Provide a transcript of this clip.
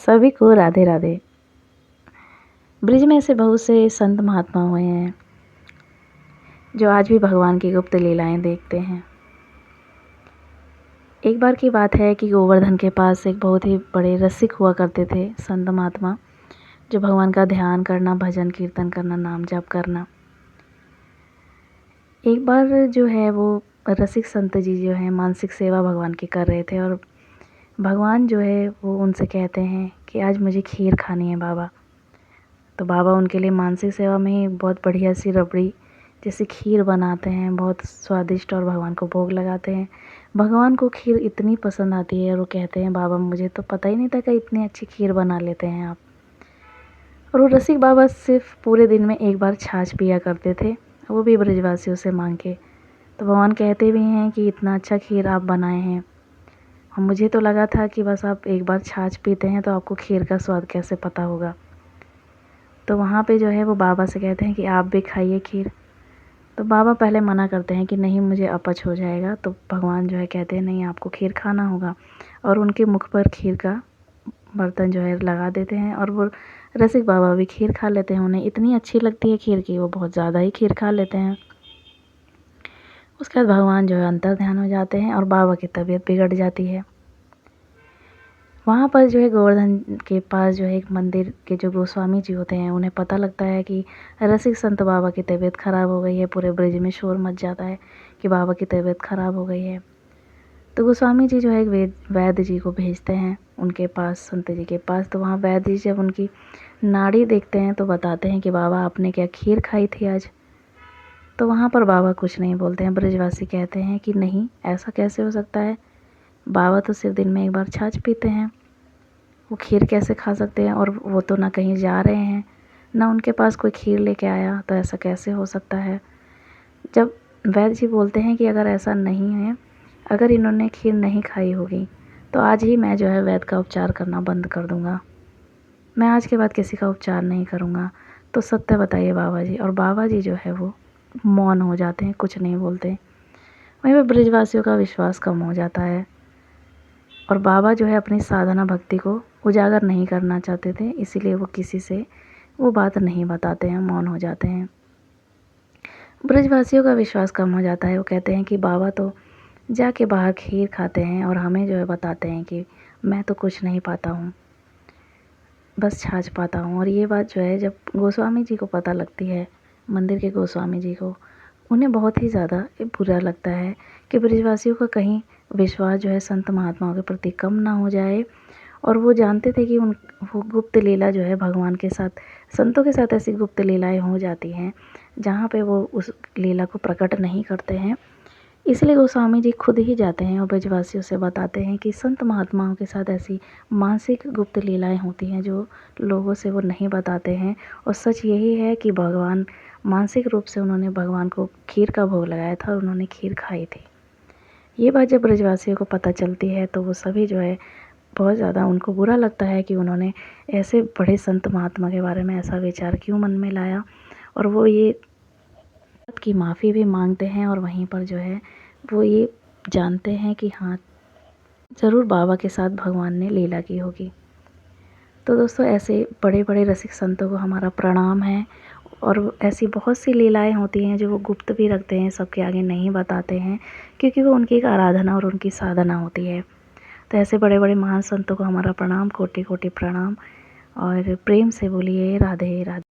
सभी को राधे राधे। ब्रिज में ऐसे बहुत से संत महात्मा हुए हैं जो आज भी भगवान की गुप्त लीलाएं देखते हैं। एक बार की बात है कि गोवर्धन के पास एक बहुत ही बड़े रसिक हुआ करते थे संत महात्मा, जो भगवान का ध्यान करना, भजन कीर्तन करना, नाम जाप करना। एक बार जो है वो रसिक संत जी जो है मानसिक सेवा भगवान की कर रहे थे और भगवान जो है वो उनसे कहते हैं कि आज मुझे खीर खानी है बाबा। तो बाबा उनके लिए मानसिक सेवा में ही बहुत बढ़िया सी रबड़ी जैसे खीर बनाते हैं, बहुत स्वादिष्ट, और भगवान को भोग लगाते हैं। भगवान को खीर इतनी पसंद आती है और वो कहते हैं बाबा मुझे तो पता ही नहीं था कि इतनी अच्छी खीर बना लेते हैं आप। और वो रसिक बाबा सिर्फ पूरे दिन में एक बार छाछ पिया करते थे, वो भी ब्रजवासियों से मांग के। तो भगवान कहते भी हैं कि इतना अच्छा खीर आप बनाए हैं, और मुझे तो लगा था कि बस आप एक बार छाछ पीते हैं तो आपको खीर का स्वाद कैसे पता होगा। तो वहाँ पे जो है वो बाबा से कहते हैं कि आप भी खाइए खीर। तो बाबा पहले मना करते हैं कि नहीं मुझे अपच हो जाएगा। तो भगवान जो है कहते हैं नहीं आपको खीर खाना होगा, और उनके मुख पर खीर का बर्तन जो है लगा देते हैं और वो रसिक बाबा भी खीर खा लेते हैं। उन्हें इतनी अच्छी लगती है खीर की वो बहुत ज़्यादा ही खीर खा लेते हैं। उसके बाद भगवान जो है अंतर ध्यान हो जाते हैं और बाबा की तबीयत बिगड़ जाती है। वहाँ पर जो है गोवर्धन के पास जो है एक मंदिर के जो गोस्वामी जी होते हैं, उन्हें पता लगता है कि रसिक संत बाबा की तबीयत ख़राब हो गई है। पूरे ब्रिज में शोर मच जाता है कि बाबा की तबीयत ख़राब हो गई है। तो गोस्वामी जी जो है एक वैद्य जी को भेजते हैं उनके पास, संत जी के पास। तो वहाँ वैद्य जी जब उनकी नाड़ी देखते हैं तो बताते हैं कि बाबा आपने क्या खीर खाई थी आज। तो वहाँ पर बाबा कुछ नहीं बोलते हैं। ब्रजवासी कहते हैं कि नहीं ऐसा कैसे हो सकता है, बाबा तो सिर्फ दिन में एक बार छाछ पीते हैं, वो खीर कैसे खा सकते हैं, और वो तो ना कहीं जा रहे हैं ना उनके पास कोई खीर लेके आया, तो ऐसा कैसे हो सकता है। जब वैद्य जी बोलते हैं कि अगर ऐसा नहीं है, अगर इन्होंने खीर नहीं खाई होगी तो आज ही मैं जो है वैद्य का उपचार करना बंद कर दूँगा, मैं आज के बाद किसी का उपचार नहीं करूँगा। तो सत्य बताइए बाबा जी। और बाबा जी जो है वो मौन हो जाते हैं, कुछ नहीं बोलते। वहीं पर ब्रजवासियों का विश्वास कम हो जाता है और बाबा जो है अपनी साधना भक्ति को उजागर नहीं करना चाहते थे, इसीलिए वो किसी से वो बात नहीं बताते हैं, मौन हो जाते हैं। ब्रजवासियों का विश्वास कम हो जाता है। वो कहते हैं कि बाबा तो जाके बाहर खीर खाते हैं और हमें जो है बताते हैं कि मैं तो कुछ नहीं पाता हूँ, बस छाछ पाता हूँ। और ये बात जो है जब गोस्वामी जी को पता लगती है, मंदिर के गोस्वामी जी को, उन्हें बहुत ही ज़्यादा बुरा लगता है कि ब्रजवासियों का कहीं विश्वास जो है संत महात्माओं के प्रति कम ना हो जाए। और वो जानते थे कि वो गुप्त लीला जो है भगवान के साथ, संतों के साथ ऐसी गुप्त लीलाएं हो जाती हैं जहाँ पे वो उस लीला को प्रकट नहीं करते हैं। इसलिए गोस्वामी जी खुद ही जाते हैं और ब्रजवासियों से बताते हैं कि संत महात्माओं के साथ ऐसी मानसिक गुप्त लीलाएं होती हैं जो लोगों से वो नहीं बताते हैं। और सच यही है कि भगवान मानसिक रूप से उन्होंने भगवान को खीर का भोग लगाया था और उन्होंने खीर खाई थी। ये बात जब ब्रजवासियों को पता चलती है तो वो सभी जो है बहुत ज़्यादा उनको बुरा लगता है कि उन्होंने ऐसे बड़े संत महात्मा के बारे में ऐसा विचार क्यों मन में लाया। और वो ये की माफ़ी भी मांगते हैं और वहीं पर जो है वो ये जानते हैं कि हाँ ज़रूर बाबा के साथ भगवान ने लीला की होगी। तो दोस्तों ऐसे बड़े बड़े रसिक संतों को हमारा प्रणाम है। और ऐसी बहुत सी लीलाएं होती हैं जो वो गुप्त भी रखते हैं, सबके आगे नहीं बताते हैं, क्योंकि वो उनकी एक आराधना और उनकी साधना होती है। तो ऐसे बड़े बड़े महान संतों को हमारा प्रणाम, कोटि कोटि प्रणाम। और प्रेम से बोलिए राधे राधे।